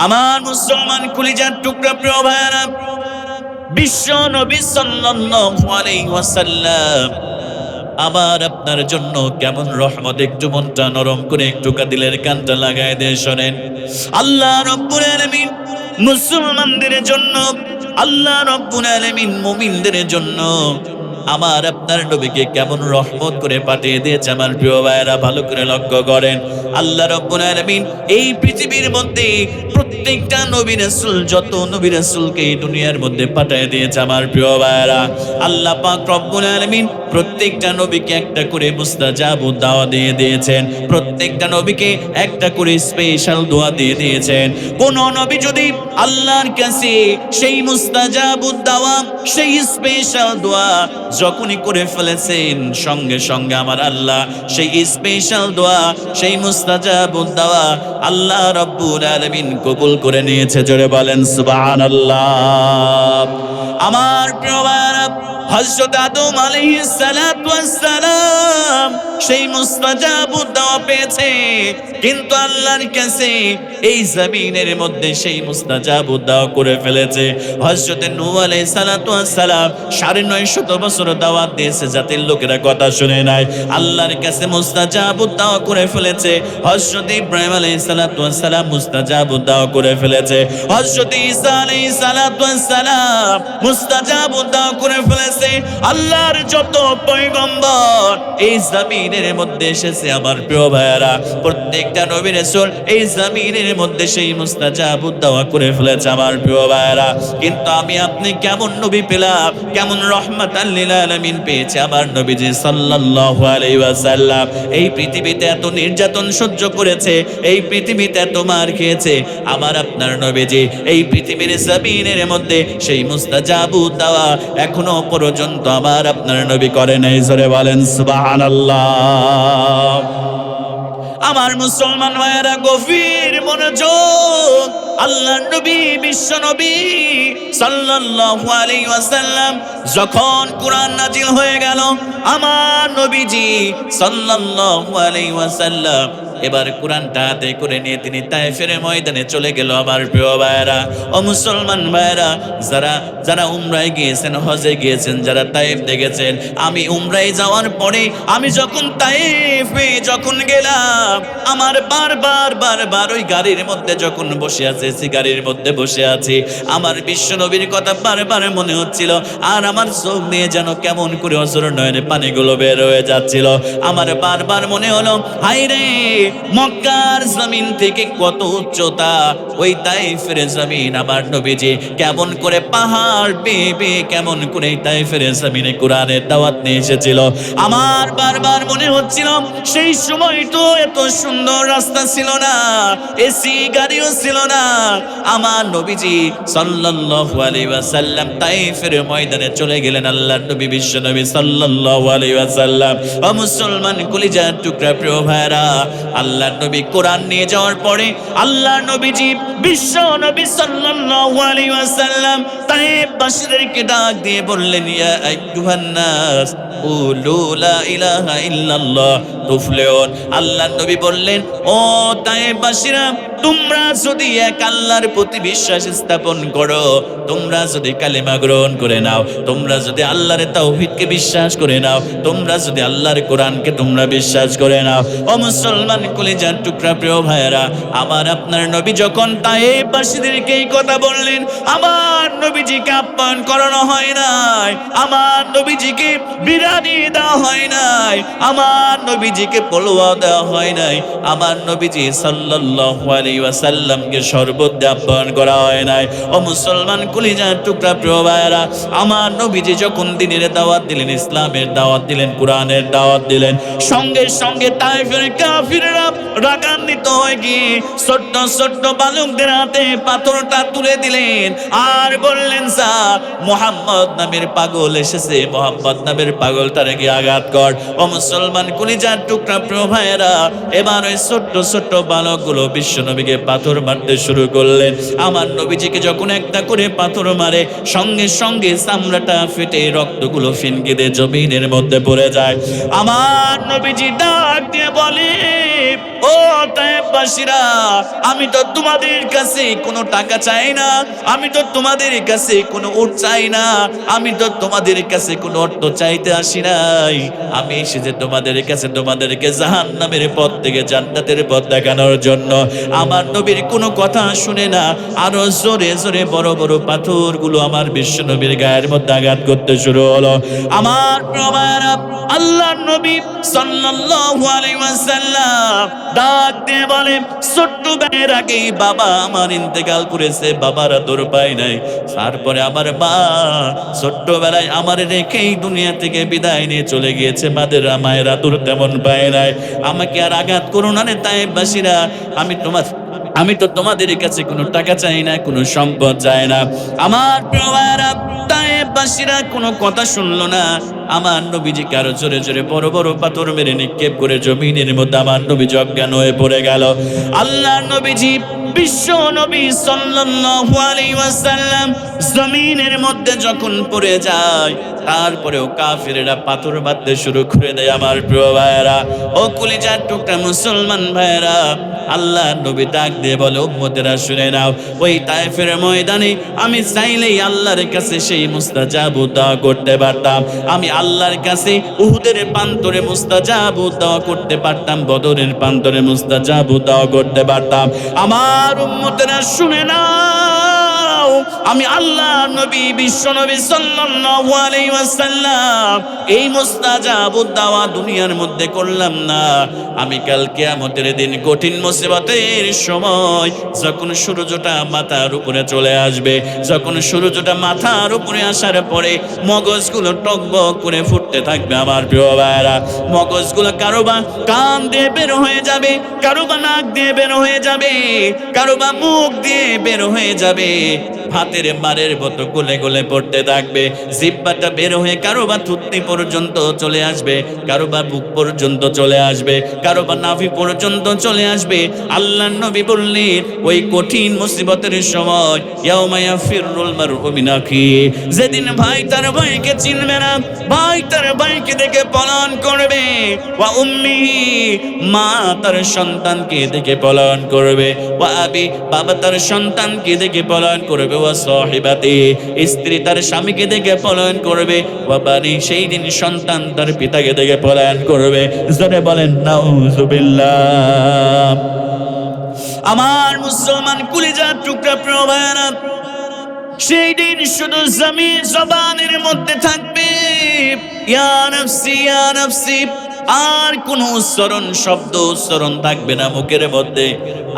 আমার মুসলমান কলিজার টুকরা প্রিয় ভাইরা, বিশ্ব নবী সাল্লাল্লাহু আলাইহি ওয়াসাল্লাম আবার আপনার জন্য কেমন রহমত, একটু মনটা নরম করে একটু দিলের কানটা লাগায় দিয়ে শোনেন। আল্লাহ রাব্বুল আলামিন মুসলমানদের জন্য, আল্লাহ রাব্বুল আলামিন মুমিনদের জন্য আমার আপনার নবীকে কেমন রহমত করে পাঠিয়ে দিয়েছে। আমার প্রিয় ভাইয়েরা ভালো করে লক্ষ্য করেন। আল্লাহ রাব্বুল আলামিন এই পৃথিবীর মধ্যে প্রত্যেকটা নবী রাসূল, যত নবী রাসূলকে এই দুনিয়ার মধ্যে পাঠিয়ে দিয়েছে আমার প্রিয় ভাইয়েরা, আল্লাহ পাক রব্বুল আলামিন প্রত্যেকটা নবীকে একটা করে মুস্তাজাব দাওয়া দিয়ে দিয়েছেন। প্রত্যেকটা নবীকে একটা করে স্পেশাল দোয়া দিয়ে দিয়েছেন। কোন নবী যদি আল্লাহর কাছে সেই মুস্তাজাব দাওয়া, সেই স্পেশাল দোয়া যখনই করে ফেলেছেন, সঙ্গে সঙ্গে আমার আল্লাহ সেই স্পেশাল দোয়া, সেই মুস্তাজাব দাওয়া আল্লাহ রাব্বুল আলামিন কবুল করে নিয়েছে। জোরে বলেন সুবহানাল্লাহ। আমার প্রিয় ভাইরা, হযরত আদম আলাইহিস সালাতু ওয়াস সালাম সেই মুস্তাজাব দাওয়া পেয়েছে, কিন্তু আল্লাহর কাছে এই জমিনের মধ্যে সেই মুস্তাজাব দাওয়া করে ফেলেছে। হযরত নূহ আলাইহিস সালাতু ওয়াস সালাম ৯৫০ বছর দাওয়াত দিয়েছে, জাতির লোকেরা কথা শুনে নাই, আল্লাহর কাছে মুস্তাজাব দাওয়া করে ফেলেছে। হযরত ইব্রাহিম আলাইহিস সালাতু ওয়াস সালাম মুস্তাজাব দাওয়া করে ফেলেছে। হযরত ঈসা আলাইহিস সালাতু ওয়াস সালাম মুস্তাজাব দাওয়া করে ফেলেছে। আল্লাহর যত পয়গম্বর এই জমিনের মধ্যে এসেছে আমার প্রিয় ভাইয়েরা, প্রত্যেকটা নবী রাসূল এই জমিনের মধ্যে সেই মুস্তাজাব দাওয়া করে ফেলেছে আমার প্রিয় ভাইয়েরা। কিন্তু আমি আপনি কেমন নবী পেলাম, কেমন রহমাতাল লিল আলামিন পেয়েছে আমার নবীজি সাল্লাল্লাহু আলাইহি ওয়াসাল্লাম। এই পৃথিবীতে এত নির্যাতন সহ্য করেছে, এই পৃথিবীতে এত মার খেয়েছে আমার আপনার নবীজি এই পৃথিবীর জমিনের মধ্যে সেই মুস্তাজাব দাওয়া এখনো পর্যন্ত আমার আপনার নবী করে নাই। জোরে বলেন সুবহানাল্লাহ। আমার মুসলমান ভাইয়েরা গভীর মনোযোগ। আল্লাহর নবী, বিশ্ব নবী সাল্লাল্লাহু আলাইহি ওয়াসাল্লাম যখন কোরআন নাজিল হয়ে গেল, আমার নবীজি সাল্লাল্লাহু আলাইহি ওয়াসাল্লাম এবার কোরআনটা হাতে করে নিয়ে তিনি তায়েফের ময়দানে চলে গেল। আমার প্রিয় ভাইয়েরা, ও মুসলমান ভাইয়েরা, যারা উমরায় গিয়েছেন, হজে গিয়েছেন, যারা তায়েফ দেখেছেন, আমি উমরায় যাওয়ার পরে আমি যখন তায়েফে যখন গেলাম, আমার বারবার ওই গাড়ির মধ্যে যখন বসে আছে, গাড়ির মধ্যে বসে আছি, আমার বিশ্ব নবীর কথা বারবার মনে হচ্ছিল, আর আমার চোখ দিয়ে যেন কেমন করে অঝোর নয়নে পানিগুলো বের হয়ে যাচ্ছিল। আমার বারবার মনে হলো, হায় রে, মক্কার জমিন থেকে কত উচ্চতা, ওই তায়েফের জমিন আমার নবীজি কেমন করে পাহাড় বেয়ে কেমন করে তায়েফের জমিনে কোরআনের দাওয়াত নিয়ে এসেছিল। আমার বারবার মনে হচ্ছিল, সেই সময় তো এত সুন্দর রাস্তা ছিল না, এসি গাড়িও ছিল না। আমার নবীজি সাল্লাল্লাহু আলাইহি ওয়াসাল্লাম তায়েফের ময়দানে চলে গেলেন। আল্লাহর নবী, বিশ্ব নবী সাল্লাল্লাহু আলাইহি ওয়াসাল্লাম। ও মুসলমান কলিজার টুকরা প্রিয় ভাইরা, আল্লাহর নবী কোরআন নিয়ে যাওয়ার পরে আল্লাহর নবীজি, বিশ্ব নবী সাল্লাল্লাহু আলাইহি ওয়াসাল্লাম তায়েফবাসীদেরকে ডাক দিয়ে বললেন, ইয়া আইয়ুহান নাস কুলু লা ইলাহা ইল্লাল্লাহ তুফলিহুন। আল্লাহর নবী বললেন, ও তায়েফবাসীরা, তোমরা যদি এক আল্লাহর প্রতি বিশ্বাস স্থাপন করো, তোমরা যদি কালেমা গ্রহণ করে নাও, তোমরা যদি আল্লাহর তাওহীদকে বিশ্বাস করে নাও, তোমরা যদি আল্লাহর কোরআনকে তোমরা বিশ্বাস করে নাও। ও মুসলমান কলিজার টুকরা প্রিয় ভাইয়েরা, আমার আপনার নবী যখন তায়েফবাসীদেরকে এই কথা বললেন, আমার নবীজিকে আপ্যায়ন করানো হয় নাই, আমার নবীজিকে বিরিয়ানি দেওয়া হয় নাই, আমার নবীজিকে পোলোয়া দেওয়া হয় নাই, আমার নবীজি সাল্লাল্লাহু আলাইহি ওয়াসাল্লামকে শরবত দিয়ে আপ্যায়ন করা হয় নাই। ও মুসলমান কলিজার টুকরা প্রিয় ভাইয়েরা, আমার নবীজি যখন দ্বীনের দাওয়াত দিলেন, ইসলামের দাওয়াত দিলেন, কোরআনের দাওয়াত দিলেন, সঙ্গে সঙ্গে তায়েফের কাফিররা রাগান্বিত হয়ে গিয়ে ছোট্ট ছোট্ট বালকদের হাতে পাথরটা তুলে দিলেন আর বললেন, স্যার, মুহাম্মদ নামের পাগল এসেছে, মুহাম্মদ নামের পাগলটারে গিয়ে আঘাত কর। ও মুসলমান কলিজার কলিজার টুকরা প্রিয় ভাইয়েরা, এবার ওই ছোট্ট ছোট্ট বালকগুলো বিশ্বনবীকে পাথর মারতে শুরু করলেন। আমার নবীজিকে যখন একটা করে পাথর মারে, সঙ্গে সঙ্গে চামড়াটা ফেটে রক্তগুলো ফিনকিতে জমিনের মধ্যে পড়ে যায়। আমার নবীজি ডাক দিয়ে বলে, ও তায়েফবাসীরা, আমি তো তোমাদের কাছে কোনো টাকা চাই না, আমি তো তোমাদের কাছে কোনো উট চাই না, আমি তো তোমাদের কাছে কোনো অর্থ চাইতে আসি নাই। আমি এসেছি তোমাদের কাছে তোমাদেরকে জাহান্নামের পথ থেকে জান্নাতের পথ দেখানোর জন্য। আমার নবীর কোনো কথা শুনে না, আরো জোরে জোরে বড় বড় পাথরগুলো আমার বিশ্ব নবীর গায়ের মধ্যে আঘাত করতে শুরু হলো। আমার প্রমাণা আল্লাহর নবী সাল্লাল্লাহু আলাইহি ওয়াসাল্লাম ডাক দিয়ে বলে, ছোট্ট ভাইয়ের আগেই বাবা আমার ইন্তেকাল করেছে, বাবার আদর পাই নাই। তারপরে আমার মা ছোট্টবেলায় আমার রেখেই দুনিয়া থেকে বিদায় নিয়ে চলে গিয়েছে, মাদের মায়ের আদর তেমন পায় নাই। আমাকে আর আঘাত করো না রে তায়েফবাসীরা, আমি তো তোমাদের কাছে কোনো টাকা চাই না, কোনো সম্পদ চাই না। আমার প্রিয় ভাইয়েরা, তায়েফবাসীরা কোনো কথা শুনলো না। আমার নবীজিকে আরো জোরে জোরে বড় বড় পাথর মেরে নিক্ষেপ করে জমিনের মধ্যে আমার নবীজি অজ্ঞান হয়ে পড়ে গেল। আল্লাহর নবীজি বিশ্ব নবী সাল্লাল্লাহু আলাইহি ওয়াসাল্লাম জমিনের মধ্যে যখন পড়ে যায়, তারপরেও কাফিরেরা পাথর বাঁধতে শুরু করে দেয়। আমার প্রিয় ভাইয়েরা, ও কলিজার টুকরা মুসলমান ভাইয়েরা, আল্লাহ নবী ডাক দিয়ে বলে, উম্মতেরা শুনে নাও, ওই তায়েফের ময়দানে আমি চাইলেই আল্লাহর কাছে সেই মুস্তাজাবু দোয়া করতে পারতাম। আমি আল্লাহর কাছে উহুদের প্রান্তরে মুস্তাজাবু দোয়া করতে পারতাম, বদরের প্রান্তরে মুস্তাজাবু দোয়া করতে পারতাম। আমার উম্মতেরা শুনে নাও, আমি আল্লাহ নবী বিশ্ব নবী সাল্লাল্লাহু আলাইহি ওয়াসাল্লাম এই মুস্তাজাবু দাওয়া দুনিয়ার মধ্যে করলাম না। আমি কাল কিয়ামতের দিন কঠিন মুসিবতের সময় যখন সূর্যটা মাথার উপরে চলে আসবে, যখন সূর্যটা মাথার উপরে আসার পরে মগজগুলো টকবক করে ফুটতে থাকবে। আমার প্রিয় ভাইরা, মগজগুলো কারোবা কান দিয়ে বের হয়ে যাবে, কারোবা নাক দিয়ে বের হয়ে যাবে, কারোবা মুখ দিয়ে বের হয়ে যাবে, হাতের মারের মতো গলে গলে পড়তে থাকবে। জিহ্বাটা বের হয়ে কারোবা থুতনি পর্যন্ত চলে আসবে, কারোবা বুক পর্যন্ত চলে আসবে, কারোবা নাভি পর্যন্ত চলে আসবে। আল্লাহর নবী বললেন, ওই কঠিন মুসিবতের সময় ইয়াউমা ইয়াফিরুল মারউ মিন আখিহি, যেদিন ভাই তার ভাইকে চিনবে না, ভাই তার ভাইকে দেখে পলায়ন করবে, ওয়া উম্মিহি, মা তার সন্তানকে দেখে পলায়ন করবে, ওয়া আবি, বাবা তার সন্তানকে দেখে পলায়ন করবে, ওয়া সাহিবাতি, স্ত্রী তার স্বামীকে দেখে পলায়ন করবে, ওয়া বানি, সেই দিন সন্তান তার পিতাকে দেখে পলায়ন করবে। জোরে বলেন নাউযুবিল্লাহ। আমার মুসলমান কলিজার টুকরা প্রিয় ভাইরা, সেই দিন শুধু জবানের মধ্যে থাকবে ইয়া নাফসি ইয়া নাফসি, আর কোন উচ্চারণ শব্দ উচ্চারণ থাকবে না মুখের মধ্যে।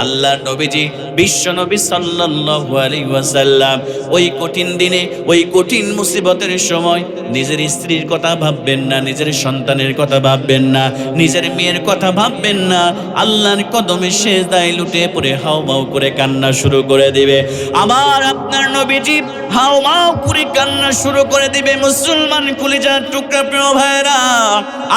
আল্লাহ নবীজি বিশ্ব নবী সাল্লাল্লাহু আলাইহি ওয়াসাল্লাম ওই কঠিন দিনে, ওই কঠিন মুসিবতের সময় নিজের স্ত্রীর কথা ভাববেন না, নিজের সন্তানের কথা ভাববেন না, নিজের মেয়ের কথা ভাববেন না। আল্লাহর কদমে সেজদায় লুটে পড়ে হাউমাউ করে কান্না শুরু করে দিবে। আমার আপনার নবীজি হাউমাউ করে কান্না শুরু করে দিবে। মুসলমান কলিজার টুকরা প্রিয় ভাইরা,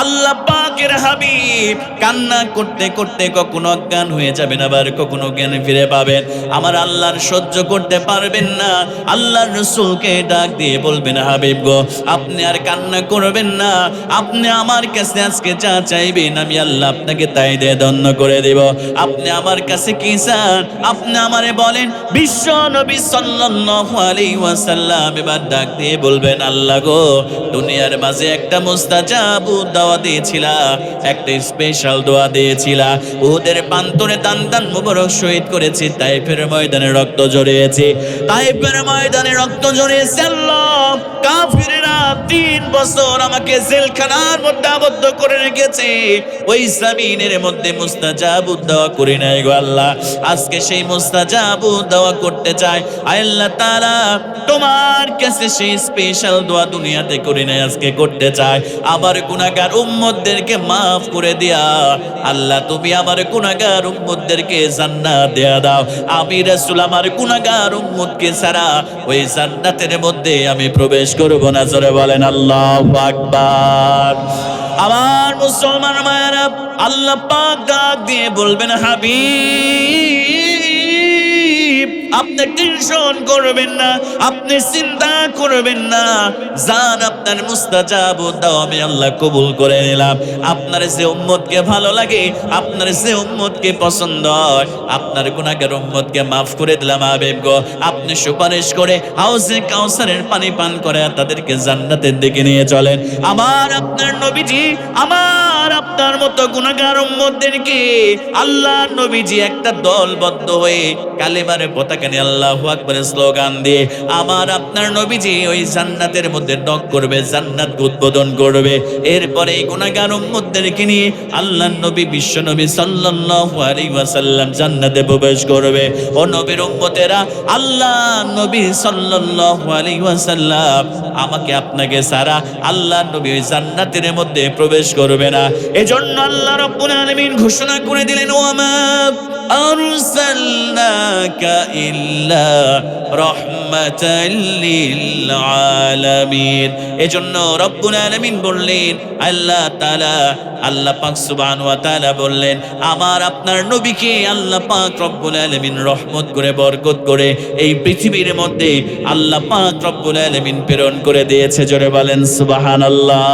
আল্লাহ পাকের হাবিব কান্না করতে করতে কখনো অজ্ঞান হয়ে যাবেন, আবার কখনো জ্ঞান ফিরে পাবেন। আমার আল্লাহর সহ্য করতে পারবেন না। আল্লাহর রাসূলকে ডাক দিয়ে বলবেন, হাবিব গো, আপনি আর কান্না করবেন না, আপনি আমার কাছে আজকে যা চাইবেন আমি আল্লাহ আপনাকে তাই দিয়ে ধন্য করে দেব। আপনি আমার কাছে কি চান আপনি আমারে বলেন। বিশ্ব নবী সাল্লাল্লাহু আলাইহি ওয়াসাল্লাম এবার ডাক দিয়ে বলবেন, আল্লাহ গো, দুনিয়ার মাঝে একটা মুস্তাজাবু দাওয়া দিয়েছিলা, একটা স্পেশাল দোয়া দিয়েছিলা, উহুদের প্রান্তরে দান দান মুবারক শহীদ করেছি, তায়েফের ময়দানে রক্ত ঝরিয়েছি, তায়েফের ময়দানে রক্ত ঝরিয়েছে। আল্লাহ, কাফিররা 3 বছর আমাকে জেলখানার মধ্যে আবদ্ধ করে রেখেছে, ওই জমিনের মধ্যে মুস্তাজাবু দোয়া করি নাই গো আল্লাহ। আজকে সেই মুস্তাজাবু দোয়া করতে চাই। আল্লাহ তাআলা, তোমার কাছে সেই স্পেশাল দোয়া দুনিয়াতে করি নাই, আজকে করতে চাই। আমার গুনাহগার উম্মতদেরকে মাফ করে দিয়া আল্লাহ, তুমি আমার গুনাহগার উম্মতদেরকে জান্নাত দেয়া দাও। আমি রাসূল আমার গুনাহগার উম্মতকে ছাড়া ওই জান্নাতের মধ্যে আমি প্রবেশ করব না। জোরে বলেন আল্লাহু আকবার। আমার মুসলমান মায়েরা, আল্লাহ পাক ডাক দিয়ে বলবেন, হাবিব আপনি টেনশন করবেন না, আপনি চিন্তা করবেন না, জান আপনার মুস্তাজাব দাও আমি আল্লাহ কবুল করে নিলাম। আপনার যে উম্মতকে ভালো লাগে, আপনার যে উম্মতকে পছন্দ হয়, আপনার গুনাহগার উম্মতকে মাফ করে দিলাম হাবিব গো। আপনি সুপারিশ করে হাউজে কাউসারের পানি পান করে তাদেরকে জান্নাতের দিকে নিয়ে চলেন। আমার আপনার নবীজি আমার আপনার মতো গুনাহগার উম্মতদেরকে আল্লাহর নবীজি একটা দলবদ্ধ হয়ে কালেমার পতাকা নিয়ে আল্লাহু আকবারের স্লোগান দিয়ে আমার আপনার নবীজি ওই জান্নাতের মধ্যে নক করবে, জান্নাতকে উদ্বোধন করবে। এরপরে এই গুনাহগার উম্মতদেরকে নিয়ে আল্লাহর নবী বিশ্ব নবী সাল্লাল্লাহু আলাইহি ওয়াসাল্লাম জান্নাতে প্রবেশ করবে। ও নবীর উম্মতেরা, আল্লাহ নবী সাল্লাল্লাহু আলাইহি ওয়াসাল্লাম আমাকে আপনাকে সারা আল্লাহর নবী ওই জান্নাতের মধ্যে প্রবেশ করবে না। এজন্য আল্লাহ রাব্বুল আলামিন ঘোষণা করে দিলেন, ওয়ামা আরসালনাকা ইল্লা রাহমাতাল লিল আলামিন। এজন্য রব্বুল আলামিন বললেন, আল্লাহ তাআলা আল্লাহ পাক সুবহানাহু ওয়া তাআলা বললেন, আমার আপনার নবীকে আল্লাহ পাক রব্বুল আলামিন রহমত করে বরকত করে এই পৃথিবীর মধ্যে আল্লাহ পাক রব্বুল আলামিন প্রেরণ করে দিয়েছে। জোরে বলেন সুবহানাল্লাহ।